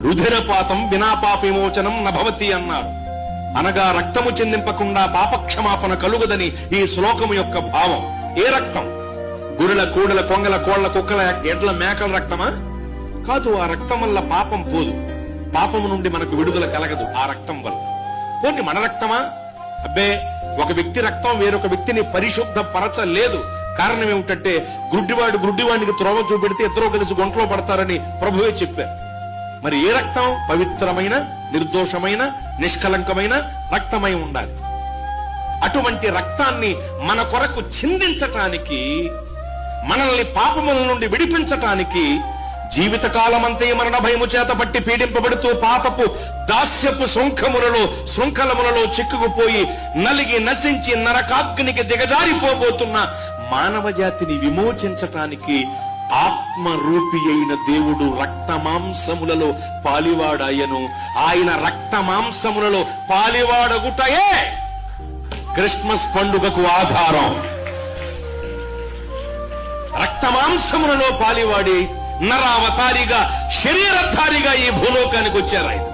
రుధిరపాతం వినా పాప విమోచనం నభవతి అన్నారు. అనగా రక్తము చెందింపకుండా పాపక్షమాపణ కలుగదని ఈ శ్లోకము యొక్క భావం. ఏ రక్తం? గురుల, కూడల, కొంగల, కోళ్ల, కుక్కల, ఎడ్ల, మేకల రక్తమా? కాదు. ఆ రక్తం వల్ల పాపం పోదు, పాపము నుండి మనకు విడుదల కలగదు ఆ రక్తం వల్ల. పోనీ మన రక్తమా? అబ్బే, ఒక వ్యక్తి రక్తం వేరొక వ్యక్తిని పరిశుద్ధపరచలేదు. కారణం ఏమిటంటే గుడ్డివాడు గుడ్డివాడికి త్రోవ చూపెడితే ఇద్దరూ కలిసి గుంటలో పడతారని ప్రభువే చెప్పారు. మరి ఏ రక్తం? పవిత్రమైన, నిర్దోషమైన, నిష్కలంకమైన రక్తమై ఉండాలి. అటువంటి రక్తాన్ని మన కొరకు చిందించటానికి, మనల్ని పాపముల నుండి విడిపించటానికి జీవితకాలమంతే మరణ భయము చేత పట్టి పీడింపబడుతూ పాపపు దాస్యపు శృంఖలములలో చిక్కుకుపోయి నలిగి నశించి నరకాగ్నికి దిగజారిపోబోతున్న మానవ జాతిని విమోచించటానికి ఆత్మరూపి అయిన దేవుడు రక్తమాంసములలో పాలివాడాయను. ఆయన రక్తమాంసములలో పాలివాడగుటయే క్రిస్మస్ పండుగకు ఆధారం. రక్తమాంసములలో పాలివాడి నరావతారిగా, శరీరధారిగా ఈ భూలోకానికి వచ్చారు ఆయన.